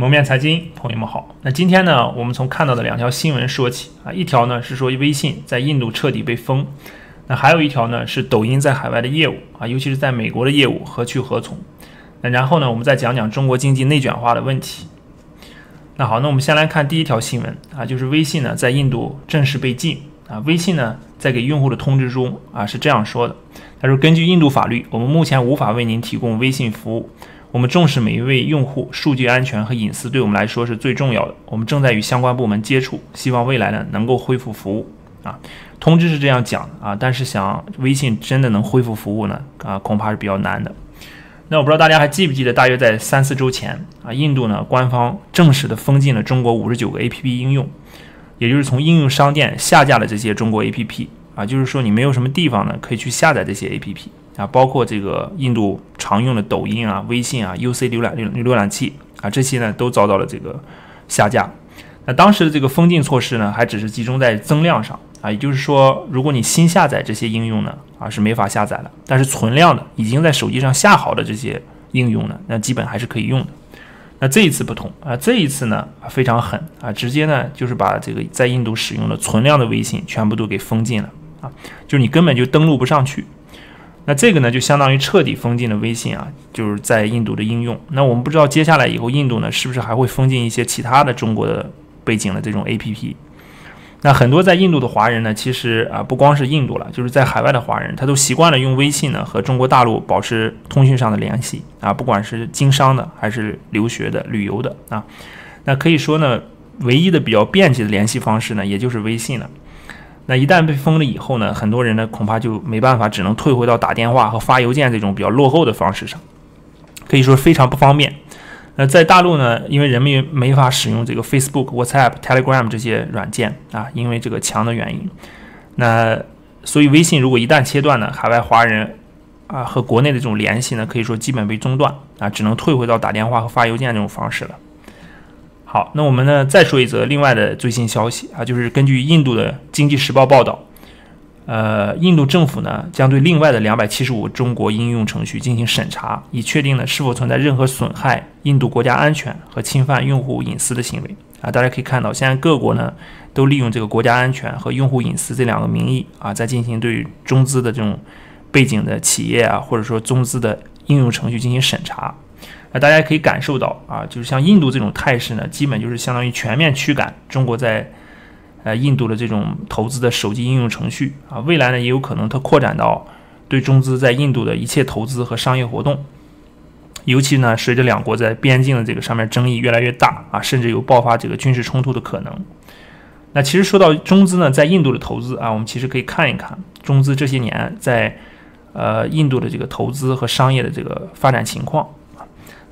蒙面财经，朋友们好。那今天呢，我们从看到的两条新闻说起啊，一条呢是说微信在印度彻底被封，那还有一条呢是抖音在海外的业务啊，尤其是在美国的业务何去何从。那然后呢，我们再讲讲中国经济内卷化的问题。那好，那我们先来看第一条新闻啊，就是微信呢在印度正式被禁啊。微信呢在给用户的通知中啊是这样说的，他说根据印度法律，我们目前无法为您提供微信服务。我们重视每一位用户数据安全和隐私，对我们来说是最重要的。我们正在与相关部门接触，希望未来呢能够恢复服务啊。通知是这样讲的啊，但是想微信真的能恢复服务呢啊，恐怕是比较难的。那我不知道大家还记不记得，大约在3-4周前啊，印度呢官方正式的封禁了中国59个 APP 应用，也就是从应用商店下架了这些中国 APP 啊，就是说你没有什么地方呢可以去下载这些 APP。啊，包括这个印度常用的抖音啊、微信啊、UC 浏览器啊，这些呢都遭到了这个下架。那当时的这个封禁措施呢，还只是集中在增量上啊，也就是说，如果你新下载这些应用呢，啊是没法下载的。但是存量的已经在手机上下好的这些应用呢，那基本还是可以用的。那这一次不同啊，这一次呢非常狠啊，直接呢就是把这个在印度使用的存量的微信全部都给封禁了啊，就是你根本就登录不上去。那这个呢，就相当于彻底封禁了微信啊，就是在印度的应用。那我们不知道接下来以后印度呢，是不是还会封禁一些其他的中国的背景的这种 APP？ 那很多在印度的华人呢，其实啊，不光是印度了，就是在海外的华人，他都习惯了用微信呢和中国大陆保持通讯上的联系啊，不管是经商的还是留学的、旅游的啊。那可以说呢，唯一的比较便捷的联系方式呢，也就是微信了。那一旦被封了以后呢，很多人呢恐怕就没办法，只能退回到打电话和发邮件这种比较落后的方式上，可以说非常不方便。在大陆呢，因为人们没法使用这个 Facebook、WhatsApp、Telegram 这些软件啊，因为这个墙的原因，那所以微信如果一旦切断呢，海外华人啊和国内的这种联系呢，可以说基本被中断啊，只能退回到打电话和发邮件这种方式了。好，那我们呢再说一则另外的最新消息啊，就是根据印度的经济时报报道，印度政府呢将对另外的275中国应用程序进行审查，以确定呢是否存在任何损害印度国家安全和侵犯用户隐私的行为啊。大家可以看到，现在各国呢都利用这个国家安全和用户隐私这两个名义啊，在进行对中资的这种背景的企业啊，或者说中资的应用程序进行审查。大家可以感受到啊，就是像印度这种态势呢，基本就是相当于全面驱赶中国在印度的这种投资的手机应用程序啊。未来呢，也有可能它扩展到对中资在印度的一切投资和商业活动。尤其呢，随着两国在边境的这个上面争议越来越大啊，甚至有爆发这个军事冲突的可能。那其实说到中资呢，在印度的投资啊，我们其实可以看一看中资这些年在印度的这个投资和商业的这个发展情况。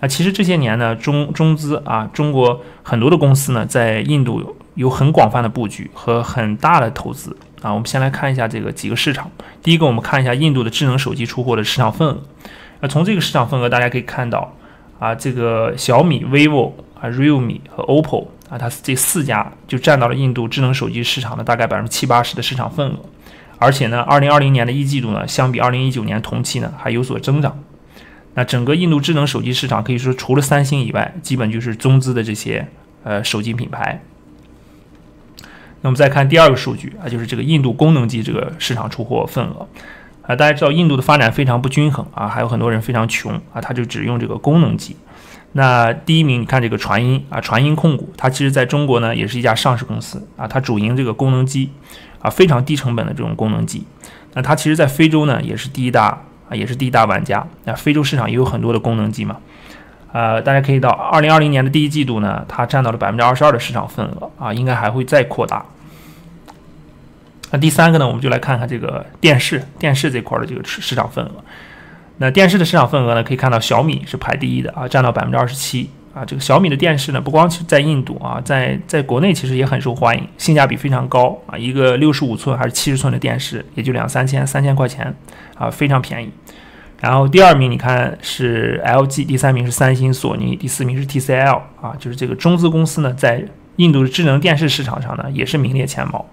那其实这些年呢，中资啊，中国很多的公司呢，在印度有很广泛的布局和很大的投资啊。我们先来看一下这个几个市场。第一个，我们看一下印度的智能手机出货的市场份额。从这个市场份额，大家可以看到啊，这个小米、vivo 啊、realme 和 OPPO 啊，它这4家就占到了印度智能手机市场的大概70%-80%的市场份额。而且呢，2020年的一季度呢，相比2019年同期呢，还有所增长。那整个印度智能手机市场可以说除了三星以外，基本就是中资的这些手机品牌。那我们再看第二个数据啊，就是这个印度功能机这个市场出货份额啊。大家知道印度的发展非常不均衡啊，还有很多人非常穷啊，他就只用这个功能机。那第一名，你看这个传音啊，传音控股，它其实在中国呢也是一家上市公司啊，它主营这个功能机啊，非常低成本的这种功能机。那它其实在非洲呢也是第一大玩家啊，非洲市场也有很多的功能机嘛，大家可以到2020年的第一季度呢，它占到了22%的市场份额啊，应该还会再扩大。那第三个呢，我们就来看看这个电视这块的这个市场份额。那电视的市场份额呢，可以看到小米是排第一的啊，占到27%啊。这个小米的电视呢，不光是在印度啊，在国内其实也很受欢迎，性价比非常高啊，一个65寸还是70寸的电视也就2-3千块钱啊，非常便宜。然后第二名你看是 LG， 第三名是三星、索尼，第四名是 TCL 啊，就是这个中资公司呢，在印度的智能电视市场上呢，也是名列前茅。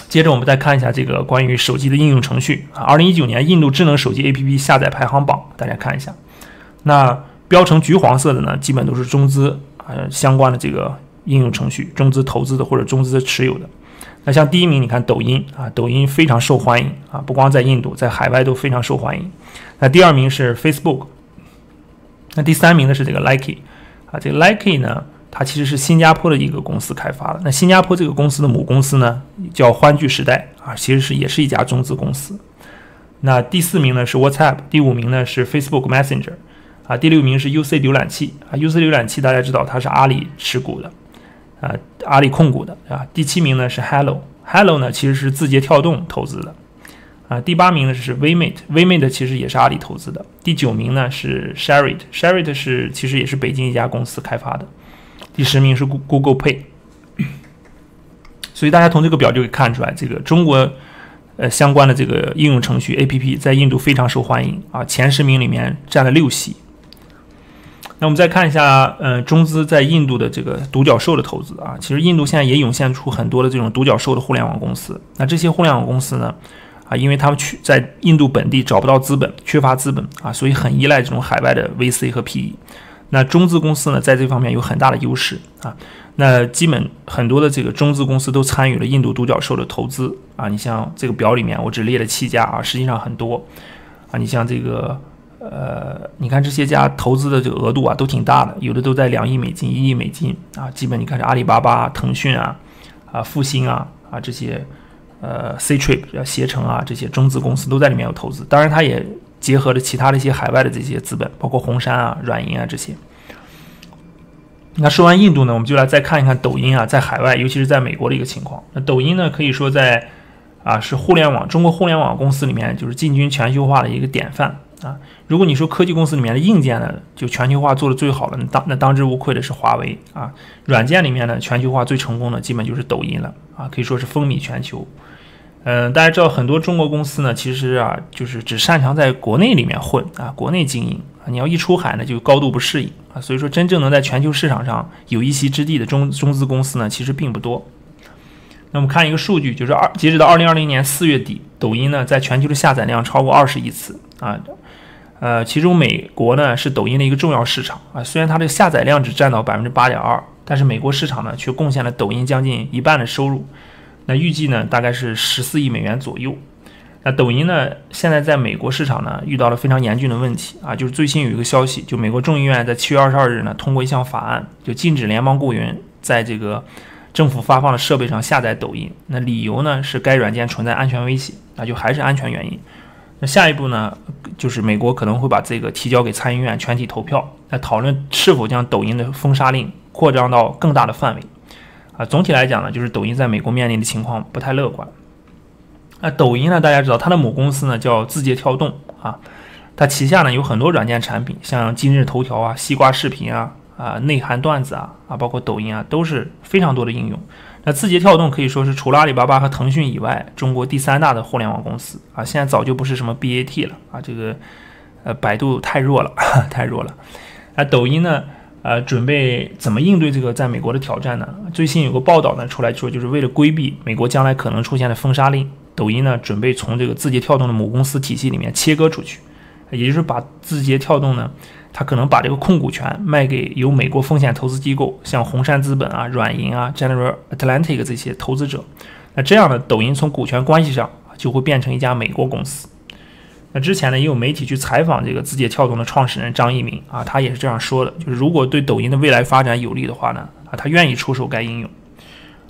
接着我们再看一下这个关于手机的应用程序啊，2019年印度智能手机 APP 下载排行榜，大家看一下。那标成橘黄色的呢，基本都是中资相关的这个应用程序，中资投资的或者中资持有的。那像第一名，你看抖音抖音非常受欢迎不光在印度，在海外都非常受欢迎。那第二名是 Facebook， 那第三名呢是这个 Likee这个 Likee 呢，它其实是新加坡的一个公司开发的。那新加坡这个公司的母公司呢叫欢聚时代其实也是一家中资公司。那第四名呢是 WhatsApp， 第五名呢是 Facebook Messenger第六名是 UC 浏览器UC 浏览器大家知道它是阿里持股的阿里控股的第七名呢是 Hello 呢其实是字节跳动投资的第八名呢是 Weimate 其实也是阿里投资的。第九名呢是 Sharrit 是其实也是北京一家公司开发的。第10名是 Google Pay。 所以大家从这个表就可以看出来，这个中国相关的这个应用程序 APP 在印度非常受欢迎前10名里面占了6席。那我们再看一下中资在印度的这个独角兽的投资其实印度现在也涌现出很多的这种独角兽的互联网公司。那这些互联网公司呢因为他们在印度本地找不到资本，缺乏资本所以很依赖这种海外的 VC 和 PE。那中资公司呢在这方面有很大的优势那基本很多的这个中资公司都参与了印度独角兽的投资你像这个表里面我只列了7家实际上很多你像这个你看这些家投资的这个额度都挺大的，有的都在2亿美金、1亿美金基本你看是阿里巴巴、腾讯复星这些Ctrip 携程这些中资公司都在里面有投资。当然它也结合了其他的一些海外的这些资本，包括红杉软银这些。那说完印度呢，我们就来再看一看抖音在海外，尤其是在美国的一个情况。那抖音呢可以说在是中国互联网公司里面就是进军全球化的一个典范如果你说科技公司里面的硬件呢就全球化做的最好的，那当之无愧的是华为软件里面呢全球化最成功的基本就是抖音了可以说是风靡全球。大家知道很多中国公司呢其实就是只擅长在国内里面混国内经营你要一出海呢就高度不适应所以说真正能在全球市场上有一席之地的中资公司呢其实并不多。那我们看一个数据，就是截止到2020年4月底，抖音呢在全球的下载量超过20亿次其中美国呢是抖音的一个重要市场虽然它的下载量只占到 8.2%， 但是美国市场呢却贡献了抖音将近一半的收入。那预计呢大概是14亿美元左右。那抖音呢现在在美国市场呢遇到了非常严峻的问题就是最新有一个消息，就美国众议院在7月22日呢通过一项法案，就禁止联邦雇员在这个政府发放的设备上下载抖音。那理由呢是该软件存在安全威胁就还是安全原因。那下一步呢就是美国可能会把这个提交给参议院全体投票，来讨论是否将抖音的封杀令扩张到更大的范围总体来讲呢就是抖音在美国面临的情况不太乐观。抖音呢大家知道它的母公司呢叫字节跳动它旗下呢有很多软件产品，像今日头条西瓜视频内涵段子包括抖音都是非常多的应用。那字节跳动可以说是除了阿里巴巴和腾讯以外中国第3大的互联网公司现在早就不是什么 BAT 了这个百度太弱了太弱了。抖音呢准备怎么应对这个在美国的挑战呢？最新有个报道呢出来说，就是为了规避美国将来可能出现的封杀令，抖音呢准备从这个字节跳动的母公司体系里面切割出去，也就是把字节跳动呢它可能把这个控股权卖给由美国风险投资机构，像红杉资本软银General Atlantic 这些投资者。那这样呢抖音从股权关系上就会变成一家美国公司。那之前呢也有媒体去采访这个字节跳动的创始人张一鸣他也是这样说的，就是如果对抖音的未来发展有利的话呢他愿意出售该应用。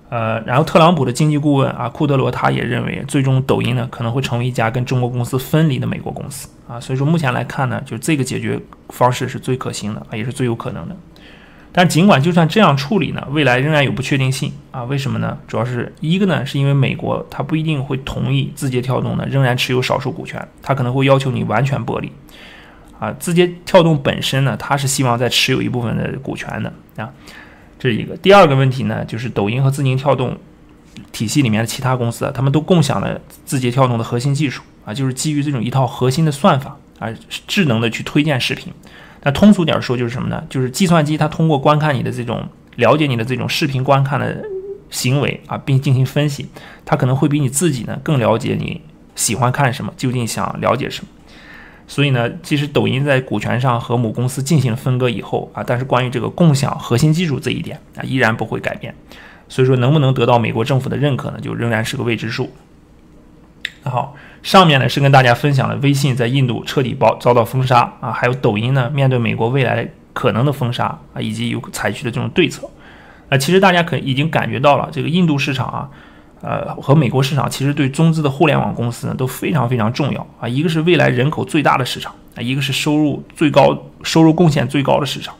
然后特朗普的经济顾问库德罗他也认为，最终抖音呢可能会成为一家跟中国公司分离的美国公司所以说目前来看呢，就是这个解决方式是最可行的也是最有可能的。但尽管就算这样处理呢，未来仍然有不确定性为什么呢？主要是一个呢是因为美国它不一定会同意字节跳动呢仍然持有少数股权，它可能会要求你完全剥离字节跳动本身呢它是希望再持有一部分的股权的这是一个。第二个问题呢就是抖音和字节跳动体系里面的其他公司他们都共享了字节跳动的核心技术就是基于这种一套核心的算法智能的去推荐视频。那通俗点说就是什么呢？就是计算机它通过观看你的这种了解你的这种视频观看的行为并进行分析，它可能会比你自己呢更了解你喜欢看什么，究竟想了解什么。所以呢，即使抖音在股权上和母公司进行了分割以后啊，但是关于这个共享核心技术这一点啊，依然不会改变。所以说，能不能得到美国政府的认可呢，就仍然是个未知数。那好，上面呢是跟大家分享了微信在印度彻底遭到封杀啊，还有抖音呢面对美国未来可能的封杀啊，以及有采取的这种对策。其实大家已经感觉到了，这个印度市场啊。和美国市场其实对中资的互联网公司呢都非常非常重要啊，一个是未来人口最大的市场啊，一个是收入贡献最高的市场。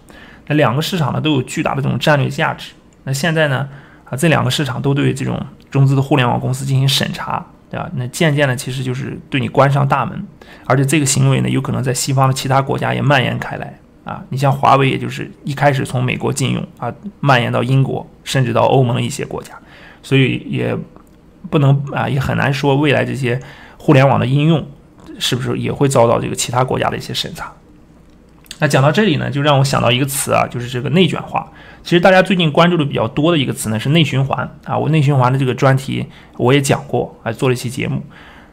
那两个市场呢都有巨大的这种战略价值。那现在呢这两个市场都对这种中资的互联网公司进行审查，对吧？那渐渐的其实就是对你关上大门，而且这个行为呢有可能在西方的其他国家也蔓延开来啊。你像华为，也就是一开始从美国禁用啊，蔓延到英国，甚至到欧盟的一些国家。所以也不能啊，也很难说未来这些互联网的应用是不是也会遭到这个其他国家的一些审查。那讲到这里呢，就让我想到一个词啊，就是这个内卷化。其实大家最近关注的比较多的一个词呢是内循环啊，我内循环的这个专题我也讲过啊，做了一期节目。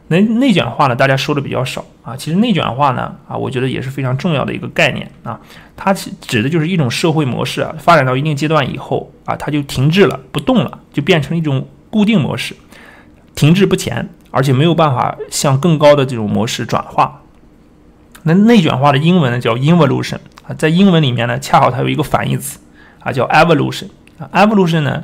那内卷化呢，大家说的比较少啊。其实内卷化呢啊，我觉得也是非常重要的一个概念啊。它指的就是一种社会模式啊，发展到一定阶段以后啊，它就停滞了，不动了，就变成一种固定模式，停滞不前，而且没有办法向更高的这种模式转化。那内卷化的英文呢叫 involution 啊，在英文里面呢，恰好它有一个反义词啊，叫 evolution 啊。evolution 呢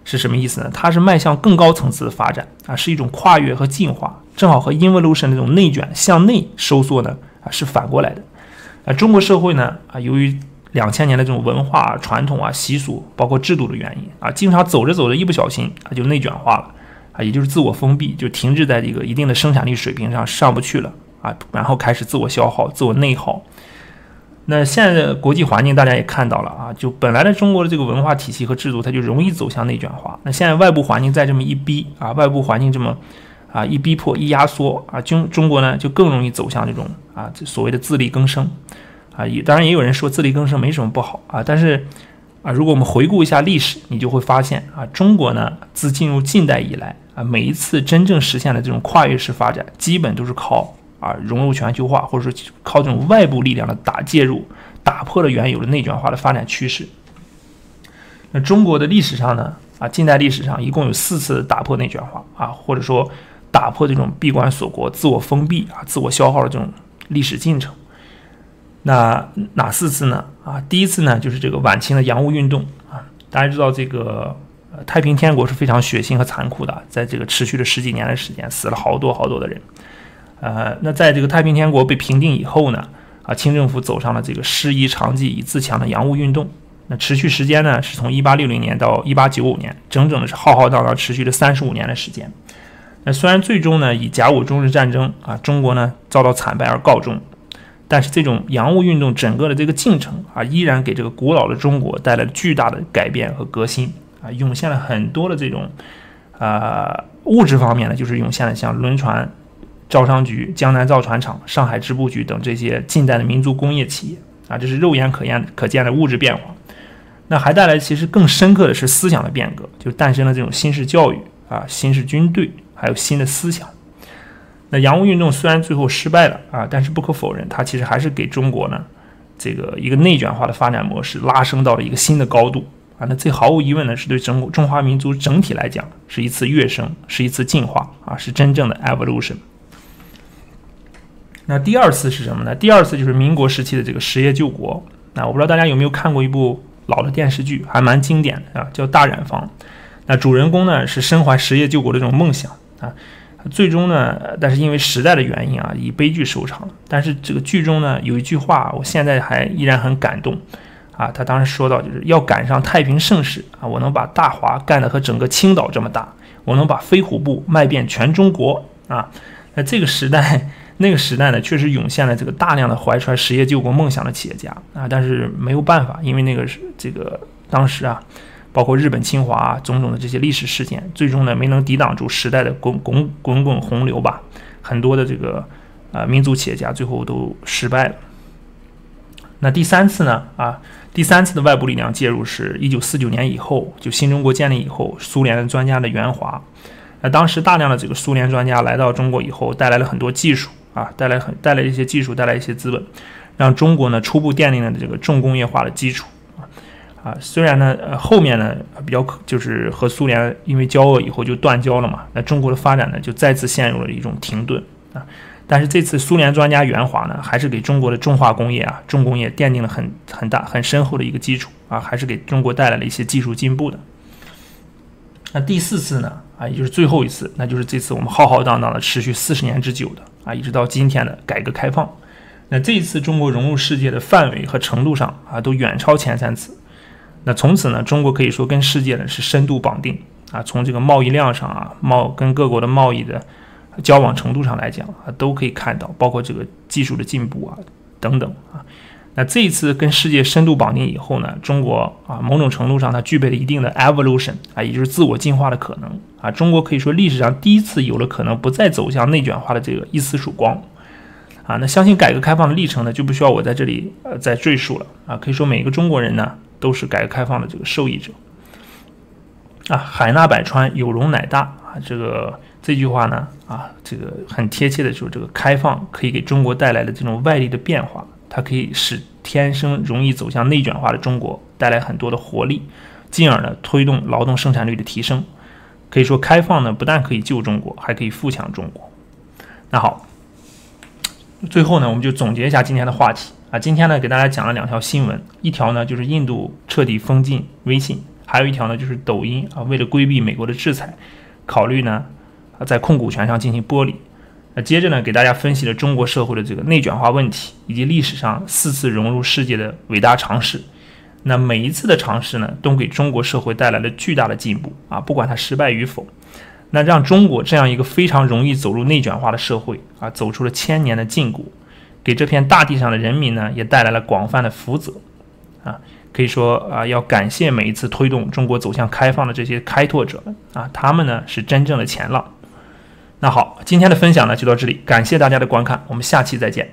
是什么意思呢？它是迈向更高层次的发展啊，是一种跨越和进化，正好和 involution 那种内卷向内收缩呢啊是反过来的。中国社会呢啊，由于2000年的这种文化传统啊、习俗，包括制度的原因啊，经常走着走着一不小心啊就内卷化了啊，也就是自我封闭，就停滞在这个一定的生产力水平上上不去了啊，然后开始自我消耗、自我内耗。那现在的国际环境大家也看到了啊，就本来的中国的这个文化体系和制度，它就容易走向内卷化。那现在外部环境再这么一逼啊，外部环境这么啊一逼迫、一压缩啊，中国呢就更容易走向这种啊所谓的自力更生啊。当然也有人说自力更生没什么不好啊，但是啊，如果我们回顾一下历史，你就会发现啊，中国呢自进入近代以来啊，每一次真正实现的这种跨越式发展，基本都是靠融入全球化，或者说靠这种外部力量的介入，打破了原有的内卷化的发展趋势。那中国的历史上呢啊，近代历史上一共有4次打破内卷化啊，或者说打破这种闭关锁国、自我封闭啊、自我消耗的这种历史进程。那哪4次呢？啊，第一次呢就是这个晚清的洋务运动啊，大家知道这个太平天国是非常血腥和残酷的，在这个持续了10几年的时间，死了好多的人。那在这个太平天国被平定以后呢，啊，清政府走上了这个师夷长技以自强的洋务运动。那持续时间呢，是从1860年到1895年，整整的是浩浩荡荡持续了35年的时间。那虽然最终呢以甲午中日战争啊，中国呢遭到惨败而告终，但是这种洋务运动整个的这个进程啊，依然给这个古老的中国带来了巨大的改变和革新啊，涌现了很多的这种物质方面呢，就是涌现了像轮船、招商局、江南造船厂、上海织布局等这些近代的民族工业企业啊，这是肉眼可见的物质变化。那还带来其实更深刻的是思想的变革，就诞生了这种新式教育啊、新式军队，还有新的思想。那洋务运动虽然最后失败了啊，但是不可否认，它其实还是给中国呢这个一个内卷化的发展模式拉升到了一个新的高度啊。那这毫无疑问呢，是对中华民族整体来讲是一次跃升，是一次进化啊，是真正的 evolution。那第二次是什么呢？第二次就是民国时期的这个实业救国。那我不知道大家有没有看过一部老的电视剧，还蛮经典的啊，叫《大染坊》。那主人公呢是身怀实业救国的这种梦想啊，最终呢，但是因为时代的原因啊，以悲剧收场了。但是这个剧中呢有一句话，我现在还依然很感动啊。他当时说到，就是要赶上太平盛世啊，我能把大华干得和整个青岛这么大，我能把飞虎部卖遍全中国啊。那这个时代。那个时代呢，确实涌现了这个大量的怀揣实业救国梦想的企业家啊，但是没有办法，因为那个这个当时啊，包括日本侵华啊，种种的这些历史事件，最终呢没能抵挡住时代的滚洪流吧，很多的这个民族企业家最后都失败了。那第三次呢第三次的外部力量介入是1949年以后，就新中国建立以后，苏联的专家的援华。那当时大量的这个苏联专家来到中国以后，带来了很多技术啊，带来一些技术，带来一些资本，让中国呢初步奠定了这个重工业化的基础虽然呢后面呢比较就是和苏联因为交恶以后就断交了嘛，那中国的发展呢就再次陷入了一种停顿但是这次苏联专家袁华呢还是给中国的重化工业重工业奠定了很大很深厚的一个基础还是给中国带来了一些技术进步的。那第4次呢也就是最后一次，那就是这次我们浩浩荡荡的持续40年之久的一直到今天的改革开放。那这一次中国融入世界的范围和程度上都远超前3次。那从此呢，中国可以说跟世界呢是深度绑定从这个贸易量上跟各国的贸易的交往程度上来讲都可以看到，包括这个技术的进步等等那这一次跟世界深度绑定以后呢，中国某种程度上它具备了一定的 evolution 也就是自我进化的可能中国可以说历史上第一次有了可能不再走向内卷化的这个一丝曙光那相信改革开放的历程呢就不需要我在这里再赘述了可以说每个中国人呢都是改革开放的这个受益者海纳百川，有容乃大这句话呢这个很贴切的就是这个开放可以给中国带来的这种外力的变化，它可以使天生容易走向内卷化的中国带来很多的活力，进而呢推动劳动生产率的提升。可以说开放呢不但可以救中国，还可以富强中国。那好，最后呢我们就总结一下今天的话题今天呢给大家讲了2条新闻，一条呢就是印度彻底封禁微信，还有一条呢就是抖音为了规避美国的制裁，考虑呢在控股权上进行剥离。接着呢给大家分析了中国社会的这个内卷化问题，以及历史上4次融入世界的伟大尝试。那每一次的尝试呢都给中国社会带来了巨大的进步不管它失败与否，那让中国这样一个非常容易走入内卷化的社会走出了1000年的禁锢，给这片大地上的人民呢也带来了广泛的福泽可以说要感谢每一次推动中国走向开放的这些开拓者们他们呢是真正的前浪。那好，今天的分享呢就到这里，感谢大家的观看，我们下期再见。